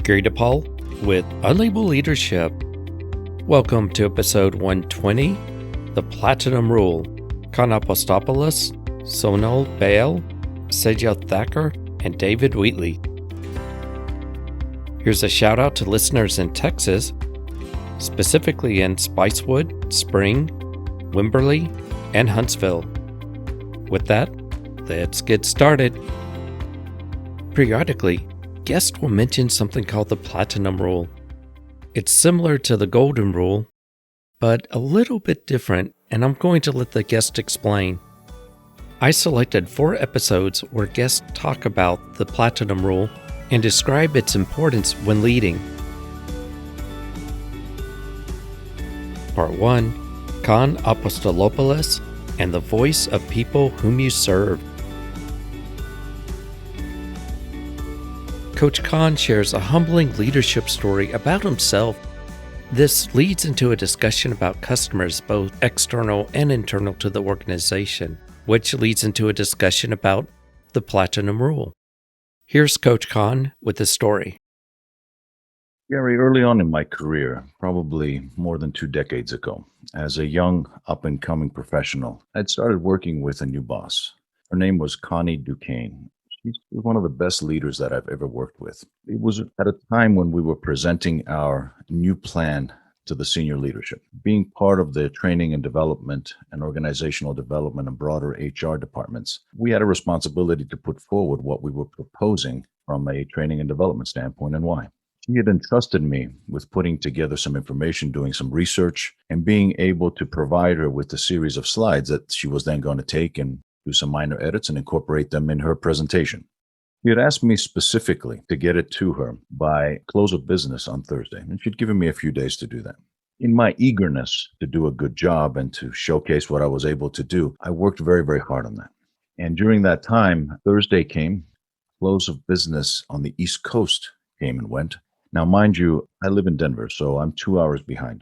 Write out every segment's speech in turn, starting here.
Gary DePaul with Unlabeled Leadership. Welcome to episode 120, The Platinum Rule. Kon Apostolopoulos, Sonal Bahl, Sejal Thakkar, and David Wheatley. Here's a shout out to listeners in Texas, specifically in Spicewood, Spring, Wimberley, and Huntsville. With that, let's get started. Periodically, guests will mention something called the Platinum Rule. It's similar to the Golden Rule, but a little bit different, and I'm going to let the guest explain. I selected 4 episodes where guests talk about the Platinum Rule and describe its importance when leading. Part 1, Kon Apostolopoulos and the voice of people whom you serve. Coach Kon shares a humbling leadership story about himself. This leads into a discussion about customers, both external and internal to the organization, which leads into a discussion about the Platinum Rule. Here's Coach Kon with his story. Gary, early on in my career, probably more than 2 decades ago, as a young up-and-coming professional, I'd started working with a new boss. Her name was Connie Duquesne. She was one of the best leaders that I've ever worked with. It was at a time when we were presenting our new plan to the senior leadership. Being part of the training and development and organizational development and broader HR departments, we had a responsibility to put forward what we were proposing from a training and development standpoint and why. She had entrusted me with putting together some information, doing some research, and being able to provide her with a series of slides that she was then going to take and do some minor edits and incorporate them in her presentation. She had asked me specifically to get it to her by close of business on Thursday, and she'd given me a few days to do that. In my eagerness to do a good job and to showcase what I was able to do, I worked very, very hard on that. And during that time, Thursday came, close of business on the East Coast came and went. Now, mind you, I live in Denver, so I'm 2 hours behind.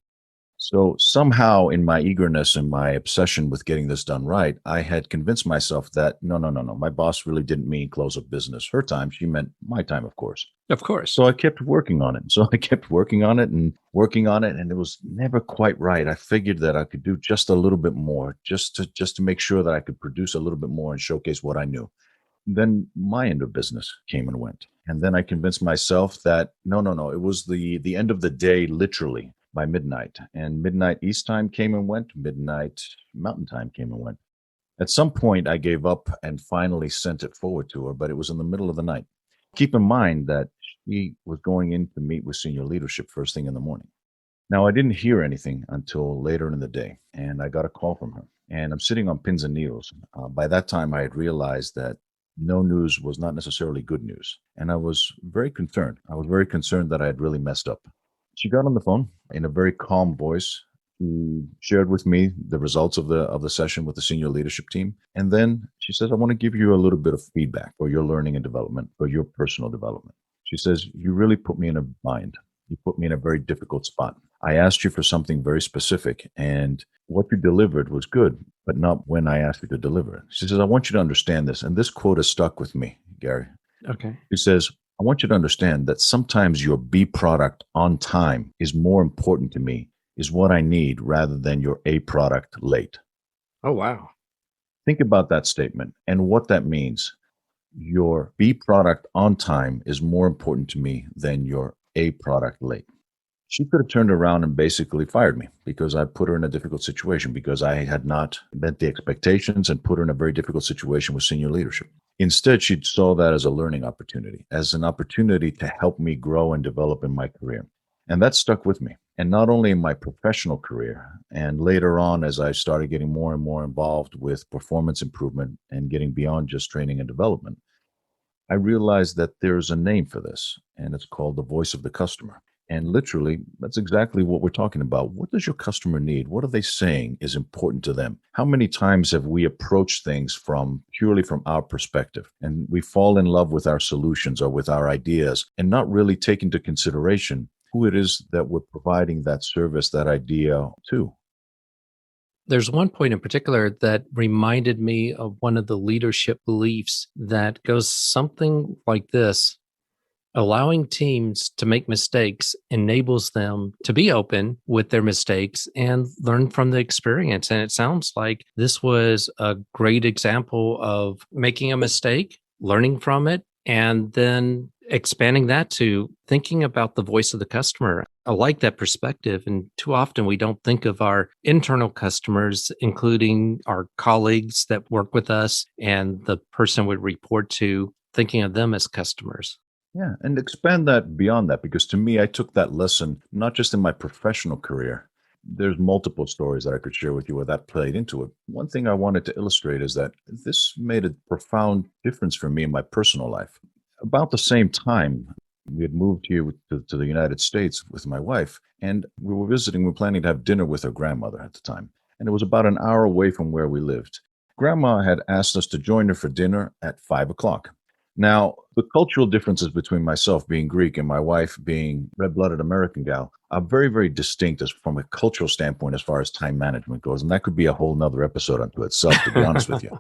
So somehow in my eagerness and my obsession with getting this done right, I had convinced myself that no. My boss really didn't mean close of business her time. She meant my time, of course. Of course. So I kept working on it. And it was never quite right. I figured that I could do just a little bit more, just to make sure that I could produce a little bit more and showcase what I knew. Then my end of business came and went. And then I convinced myself that no. It was the end of the day, literally, by midnight. And midnight East time came and went. Midnight Mountain time came and went. At some point, I gave up and finally sent it forward to her, but it was in the middle of the night. Keep in mind that she was going in to meet with senior leadership first thing in the morning. Now, I didn't hear anything until later in the day, and I got a call from her. And I'm sitting on pins and needles. By that time, I had realized that no news was not necessarily good news. And I was very concerned. I was very concerned that I had really messed up. She got on the phone in a very calm voice. She shared with me the results of the session with the senior leadership team. And then she says, I want to give you a little bit of feedback for your learning and development, for your personal development. She says, you really put me in a bind. You put me in a very difficult spot. I asked you for something very specific, and what you delivered was good, but not when I asked you to deliver it. She says, I want you to understand this. And this quote has stuck with me, Gary. Okay. She says, I want you to understand that sometimes your B product on time is more important to me, is what I need, rather than your A product late. Oh, wow. Think about that statement and what that means. Your B product on time is more important to me than your A product late. She could have turned around and basically fired me because I put her in a difficult situation, because I had not met the expectations and put her in a very difficult situation with senior leadership. Instead, she saw that as a learning opportunity, as an opportunity to help me grow and develop in my career. And that stuck with me. And not only in my professional career, and later on as I started getting more and more involved with performance improvement and getting beyond just training and development, I realized that there's a name for this, and it's called the voice of the customer. And literally, that's exactly what we're talking about. What does your customer need? What are they saying is important to them? How many times have we approached things purely from our perspective, and we fall in love with our solutions or with our ideas and not really take into consideration who it is that we're providing that service, that idea to? There's one point in particular that reminded me of one of the leadership beliefs that goes something like this. Allowing teams to make mistakes enables them to be open with their mistakes and learn from the experience. And it sounds like this was a great example of making a mistake, learning from it, and then expanding that to thinking about the voice of the customer. I like that perspective. And too often we don't think of our internal customers, including our colleagues that work with us and the person we report to, thinking of them as customers. Yeah, and expand that beyond that, because to me, I took that lesson not just in my professional career. There's multiple stories that I could share with you where that played into it. One thing I wanted to illustrate is that this made a profound difference for me in my personal life. About the same time, we had moved here to the United States with my wife, and we were planning to have dinner with her grandmother at the time. And it was about an hour away from where we lived. Grandma had asked us to join her for dinner at 5 o'clock. Now, the cultural differences between myself being Greek and my wife being red-blooded American gal are very, very distinct as from a cultural standpoint as far as time management goes. And that could be a whole nother episode unto itself, to be honest with you.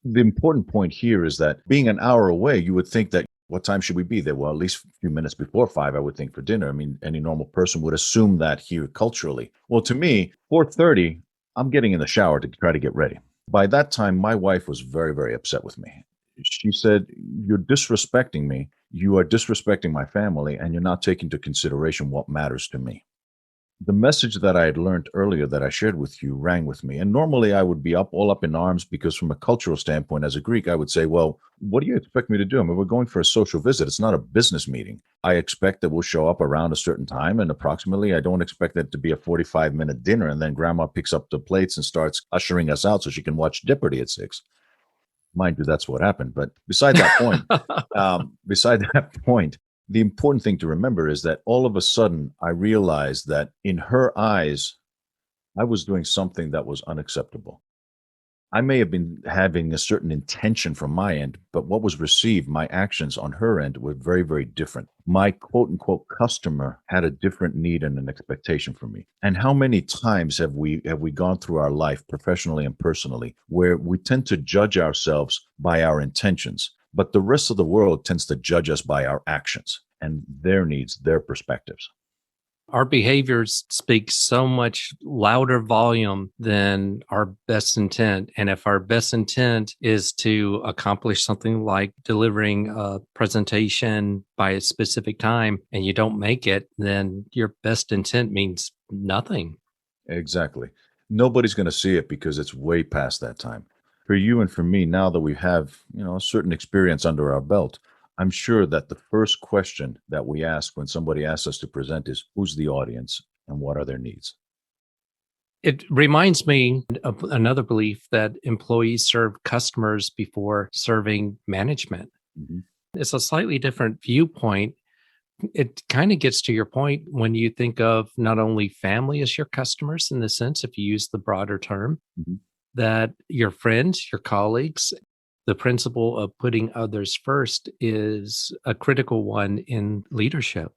The important point here is that being an hour away, you would think that what time should we be there? Well, at least a few minutes before 5, I would think, for dinner. I mean, any normal person would assume that here culturally. Well, to me, 4:30, I'm getting in the shower to try to get ready. By that time, my wife was very, very upset with me. She said, "You're disrespecting me. You are disrespecting my family, and you're not taking into consideration what matters to me." The message that I had learned earlier that I shared with you rang with me. And normally I would be all up in arms because from a cultural standpoint, as a Greek, I would say, well, what do you expect me to do? I mean, we're going for a social visit. It's not a business meeting. I expect that we'll show up around a certain time. And approximately, I don't expect that to be a 45-minute dinner. And then grandma picks up the plates and starts ushering us out so she can watch Jeopardy at 6. Mind you, that's what happened. But beside that point, the important thing to remember is that all of a sudden I realized that in her eyes, I was doing something that was unacceptable. I may have been having a certain intention from my end, but what was received, my actions on her end were very, very different. My quote unquote customer had a different need and an expectation from me. And how many times have we gone through our life professionally and personally where we tend to judge ourselves by our intentions, but the rest of the world tends to judge us by our actions and their needs, their perspectives. Our behaviors speak so much louder volume than our best intent. And if our best intent is to accomplish something like delivering a presentation by a specific time and you don't make it, then your best intent means nothing. Exactly. Nobody's going to see it because it's way past that time. For you and for me, now that we have, a certain experience under our belt, I'm sure that the first question that we ask when somebody asks us to present is, who's the audience and what are their needs? It reminds me of another belief that employees serve customers before serving management. Mhm. It's a slightly different viewpoint. It kind of gets to your point when you think of not only family as your customers, in the sense, if you use the broader term, Mhm. that your friends, your colleagues, the principle of putting others first is a critical one in leadership.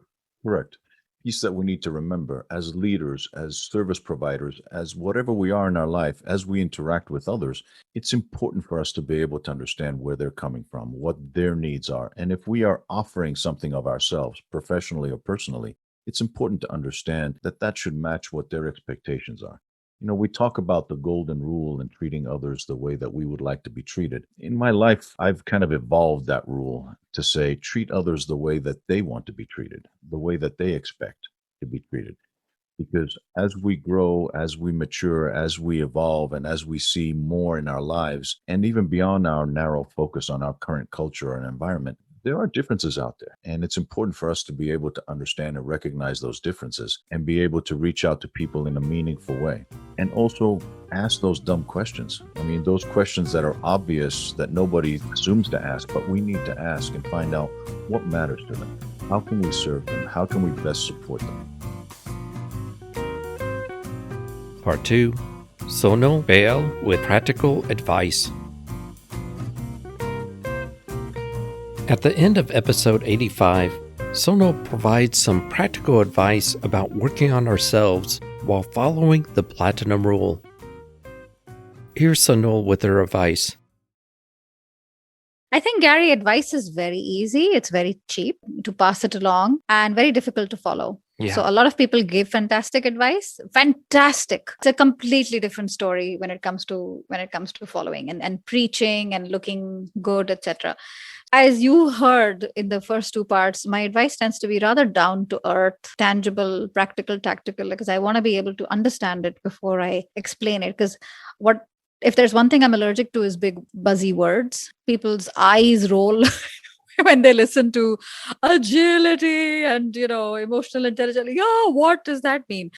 Correct. Piece that we need to remember as leaders, as service providers, as whatever we are in our life, as we interact with others, it's important for us to be able to understand where they're coming from, what their needs are. And if we are offering something of ourselves, professionally or personally, it's important to understand that that should match what their expectations are. We talk about the golden rule and treating others the way that we would like to be treated. In my life, I've kind of evolved that rule to say, treat others the way that they want to be treated, the way that they expect to be treated. Because as we grow, as we mature, as we evolve, and as we see more in our lives, and even beyond our narrow focus on our current culture and environment, there are differences out there. And it's important for us to be able to understand and recognize those differences and be able to reach out to people in a meaningful way. And also ask those dumb questions. I mean, those questions that are obvious that nobody assumes to ask, but we need to ask and find out what matters to them. How can we serve them? How can we best support them? Part 2, Sonal Bahl with practical advice. At the end of episode 85, Sonal provides some practical advice about working on ourselves while following the Platinum Rule. Here's Sonal with her advice. I think, Gary, advice is very easy. It's very cheap to pass it along and very difficult to follow. Yeah. So a lot of people give fantastic advice. Fantastic. It's a completely different story when it comes to following and preaching and looking good, etc. As you heard in the first two parts, my advice tends to be rather down to earth, tangible, practical, tactical, because I want to be able to understand it before I explain it. Because if there's one thing I'm allergic to is big buzzy words. People's eyes roll when they listen to agility and emotional intelligence. Yeah, what does that mean?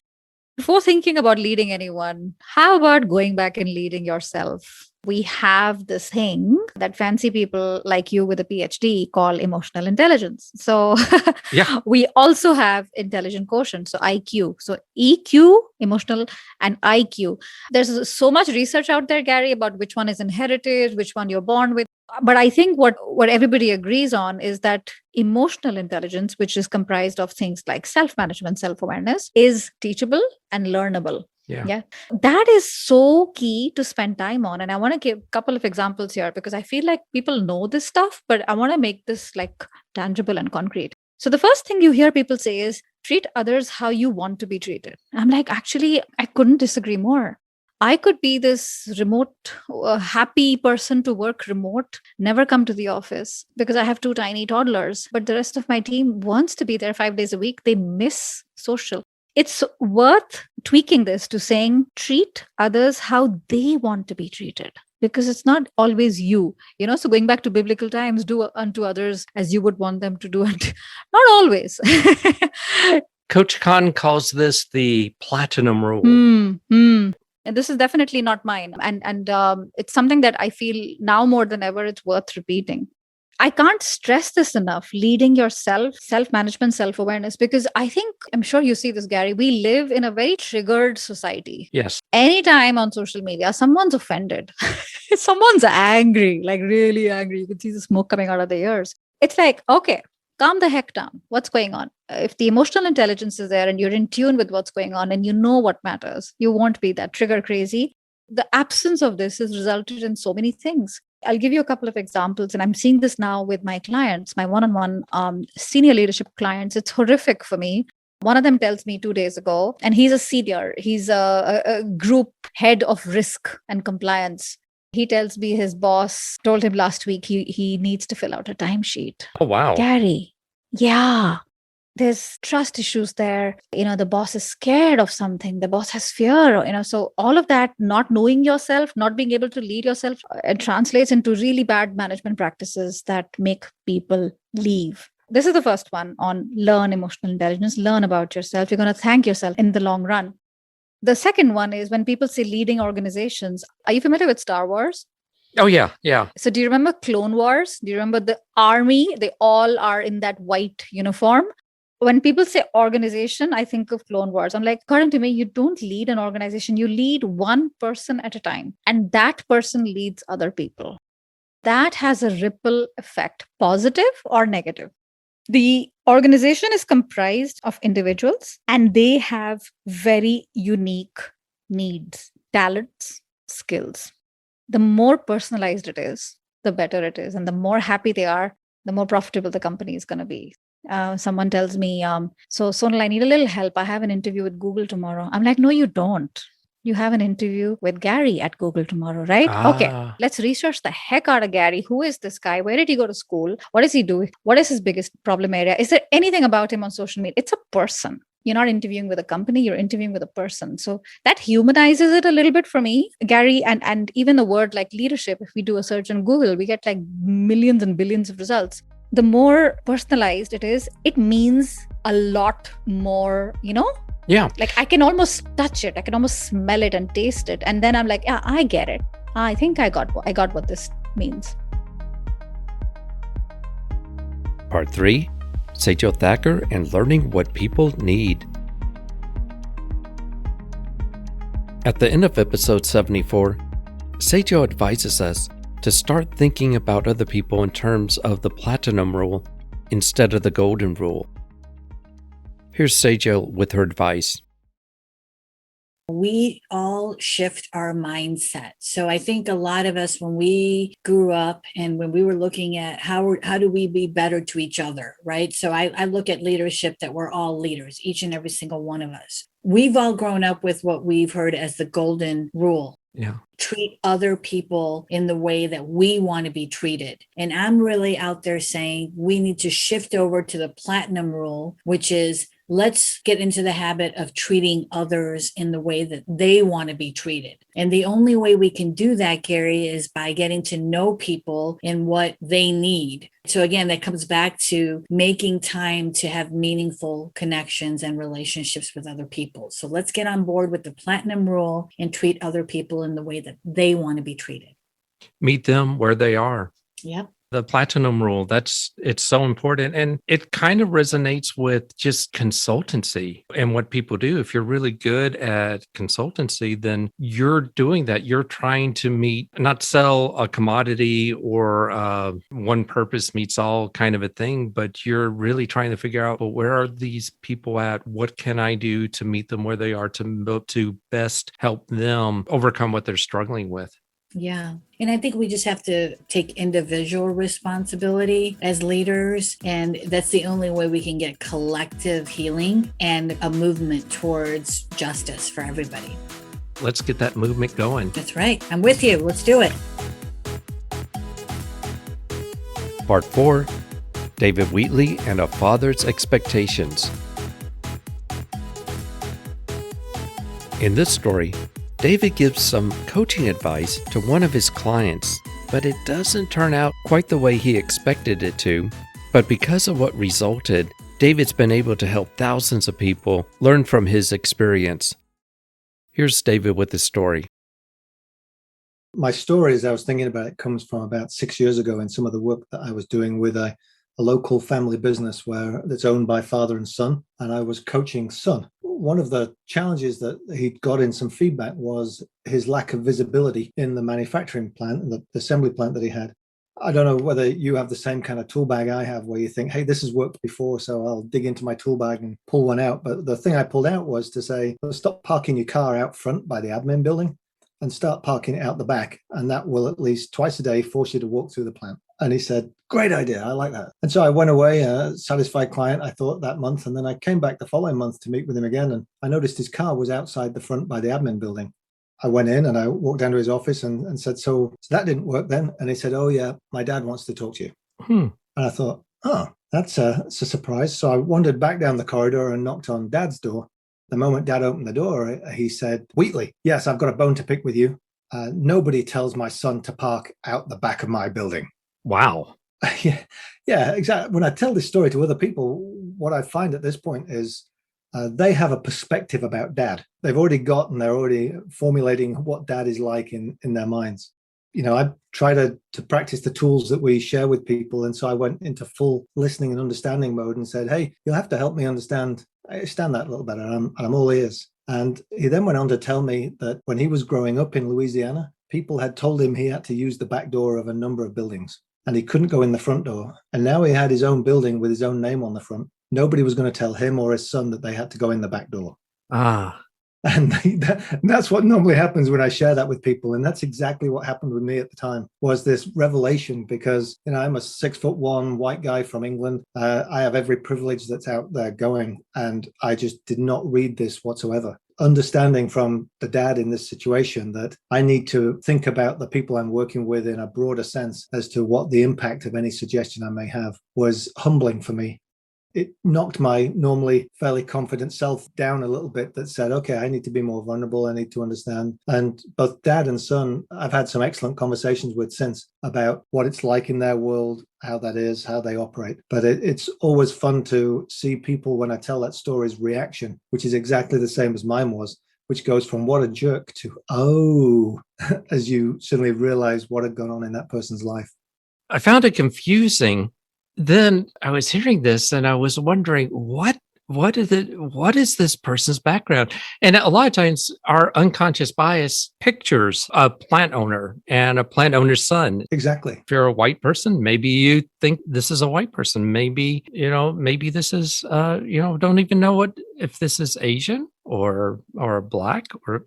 Before thinking about leading anyone, how about going back and leading yourself? We have this thing that fancy people like you with a PhD call emotional intelligence. So Yeah. we also have intelligent quotient, so IQ. So EQ, emotional, and IQ. There's so much research out there, Gary, about which one is inherited, which one you're born with. But I think what everybody agrees on is that emotional intelligence, which is comprised of things like self-management, self-awareness, is teachable and learnable. Yeah. That is so key to spend time on. And I want to give a couple of examples here because I feel like people know this stuff, but I want to make this like tangible and concrete. So the first thing you hear people say is treat others how you want to be treated. I'm like, actually, I couldn't disagree more. I could be this remote, happy person to work remote, never come to the office because I have 2 tiny toddlers. But the rest of my team wants to be there 5 days a week. They miss social. It's worth tweaking this to saying treat others how they want to be treated. Because it's not always you, so going back to biblical times, do unto others as you would want them to do. Not always. Coach Khan calls this the platinum rule. And this is definitely not mine. And it's something that I feel now more than ever, it's worth repeating. I can't stress this enough, leading yourself, self-management, self-awareness, because I'm sure you see this, Gary, we live in a very triggered society. Yes. Anytime on social media, someone's offended. Someone's angry, like really angry. You can see the smoke coming out of their ears. It's like, okay, calm the heck down. What's going on? If the emotional intelligence is there and you're in tune with what's going on and you know what matters, you won't be that trigger crazy. The absence of this has resulted in so many things. I'll give you a couple of examples, and I'm seeing this now with my clients, my one-on-one senior leadership clients. It's horrific for me. One of them tells me 2 days ago, and he's a senior, he's a group head of risk and compliance. He tells me his boss told him last week he needs to fill out a timesheet. Oh, wow. Gary, yeah. There's trust issues there. The boss is scared of something. The boss has fear, so all of that, not knowing yourself, not being able to lead yourself, it translates into really bad management practices that make people leave. This is the first one on learn emotional intelligence, learn about yourself. You're going to thank yourself in the long run. The second one is when people say leading organizations. Are you familiar with Star Wars? Oh, yeah. Yeah. So do you remember Clone Wars? Do you remember the army? They all are in that white uniform. When people say organization, I think of Clone Wars. I'm like, according to me, you don't lead an organization. You lead one person at a time. And that person leads other people. That has a ripple effect, positive or negative. The organization is comprised of individuals and they have very unique needs, talents, skills. The more personalized it is, the better it is. And the more happy they are, the more profitable the company is going to be. Someone tells me, so Sonal, I need a little help. I have an interview with Google tomorrow. I'm like, no, you don't. You have an interview with Gary at Google tomorrow, right? Okay, let's research the heck out of Gary. Who is this guy? Where did he go to school? What does he do? What is his biggest problem area? Is there anything about him on social media? It's a person. You're not interviewing with a company, you're interviewing with a person. So that humanizes it a little bit for me, Gary. And even the word like leadership, if we do a search on Google, we get like millions and billions of results. The more personalized it is, it means a lot more, Yeah. Like I can almost touch it. I can almost smell it and taste it. And then I'm like, yeah, I get it. I think I got what this means. Part 3, Sejal Thakkar and learning what people need. At the end of episode 74, Sejal advises us to start thinking about other people in terms of the platinum rule instead of the golden rule. Here's Sejal with her advice. we all shift our mindset. So I think a lot of us, when we grew up and when we were looking at how do we be better to each other, right? So I look at leadership that we're all leaders, each and every single one of us. We've all grown up with what we've heard as the golden rule. Yeah. Treat other people in the way that we want to be treated. And I'm really out there saying we need to shift over to the platinum rule, which is let's get into the habit of treating others in the way that they want to be treated. And the only way we can do that, Gary, is by getting to know people and what they need. So again, that comes back to making time to have meaningful connections and relationships with other people. So let's get on board with the platinum rule and treat other people in the way that they want to be treated. Meet them where they are. Yep. The platinum rule, it's so important. And it kind of resonates with just consultancy and what people do. If you're really good at consultancy, then you're doing that. You're trying to not sell a commodity or one purpose meets all kind of a thing, but you're really trying to figure out, well, where are these people at? What can I do to meet them where they are to best help them overcome what they're struggling with? Yeah. And I think we just have to take individual responsibility as leaders. And that's the only way we can get collective healing and a movement towards justice for everybody. Let's get that movement going. That's right. I'm with you. Let's do it. Part 4, David Wheatley and a Father's Expectations. In this story, David gives some coaching advice to one of his clients, but it doesn't turn out quite the way he expected it to. But because of what resulted, David's been able to help thousands of people learn from his experience. Here's David with his story. My story, as I was thinking about it, comes from about 6 years ago in some of the work that I was doing with a local family business that's owned by father and son, and I was coaching son. One of the challenges that he got in some feedback was his lack of visibility in the manufacturing plant and the assembly plant that he had. I don't know whether you have the same kind of tool bag I have where you think, hey, this has worked before, so I'll dig into my tool bag and pull one out. But the thing I pulled out was to say, stop parking your car out front by the admin building and start parking it out the back. And that will at least twice a day force you to walk through the plant. And he said, great idea. I like that. And so I went away, a satisfied client, I thought, that month. And then I came back the following month to meet with him again. And I noticed his car was outside the front by the admin building. I went in and I walked down to his office and said, so that didn't work then. And he said, oh, yeah, my dad wants to talk to you. And I thought, oh, that's a surprise. So I wandered back down the corridor and knocked on Dad's door. The moment Dad opened the door, he said, Wheatley, yes, I've got a bone to pick with you. Nobody tells my son to park out the back of my building. Wow. Yeah, exactly. When I tell this story to other people, what I find at this point is they have a perspective about Dad. They're already formulating what Dad is like in their minds. You know, I try to practice the tools that we share with people. And so I went into full listening and understanding mode and said, hey, you'll have to help me understand that a little better. I'm all ears. And he then went on to tell me that when he was growing up in Louisiana, people had told him he had to use the back door of a number of buildings and he couldn't go in the front door. And now he had his own building with his own name on the front. Nobody was going to tell him or his son that they had to go in the back door. And that's what normally happens when I share that with people. And that's exactly what happened with me at the time, was this revelation, because, you know, I'm a 6'1" white guy from England. I have every privilege that's out there going. And I just did not read this whatsoever. Understanding from the dad in this situation that I need to think about the people I'm working with in a broader sense as to what the impact of any suggestion I may have was humbling for me. It knocked my normally fairly confident self down a little bit that said, okay, I need to be more vulnerable. I need to understand. And both dad and son, I've had some excellent conversations with since about what it's like in their world, how that is, how they operate. But it's always fun to see people, when I tell that story's reaction, which is exactly the same as mine was, which goes from what a jerk to, oh, as you suddenly realize what had gone on in that person's life. I found it confusing. Then I was hearing this and I was wondering, what what is it? What is this person's background? And a lot of times our unconscious bias pictures a plant owner and a plant owner's son. Exactly. If you're a white person, maybe you think this is a white person. Maybe, maybe this is, don't even know if this is Asian or black or,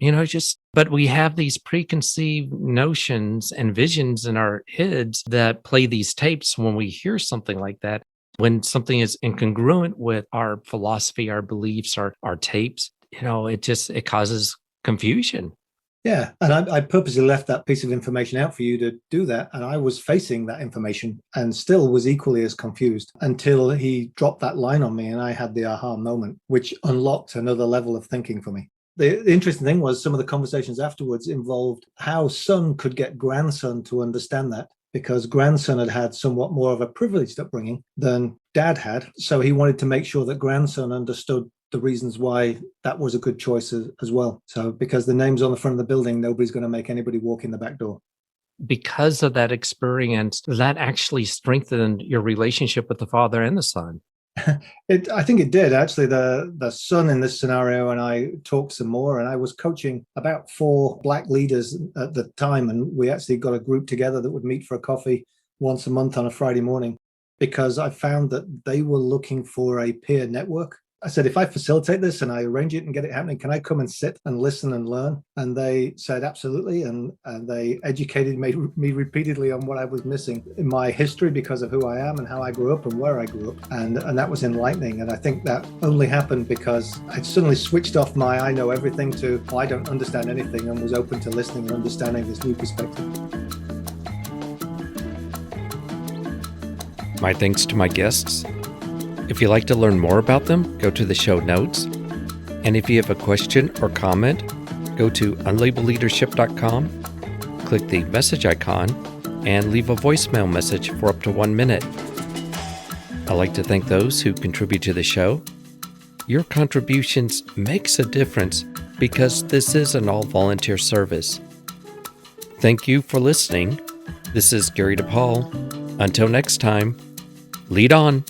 but we have these preconceived notions and visions in our heads that play these tapes when we hear something like that. When something is incongruent with our philosophy, our beliefs, our tapes, it causes confusion. Yeah. And I purposely left that piece of information out for you to do that. And I was facing that information and still was equally as confused until he dropped that line on me and I had the aha moment, which unlocked another level of thinking for me. The interesting thing was some of the conversations afterwards involved how son could get grandson to understand that, because grandson had had somewhat more of a privileged upbringing than dad had. So he wanted to make sure that grandson understood the reasons why that was a good choice as well. So because the name's on the front of the building, nobody's going to make anybody walk in the back door. Because of that experience, that actually strengthened your relationship with the father and the son. I think it did. Actually, the son in this scenario and I talked some more, and I was coaching about 4 Black leaders at the time, and we actually got a group together that would meet for a coffee once a month on a Friday morning, because I found that they were looking for a peer network. I said, if I facilitate this and I arrange it and get it happening, can I come and sit and listen and learn? And they said, absolutely. And they educated me repeatedly on what I was missing in my history because of who I am and how I grew up and where I grew up. And that was enlightening. And I think that only happened because I suddenly switched off my I know everything to I don't understand anything, and was open to listening and understanding this new perspective. My thanks to my guests. If you'd like to learn more about them, go to the show notes. And if you have a question or comment, go to unlabelleadership.com, click the message icon, and leave a voicemail message for up to 1 minute. I'd like to thank those who contribute to the show. Your contributions makes a difference because this is an all-volunteer service. Thank you for listening. This is Gary DePaul. Until next time, lead on.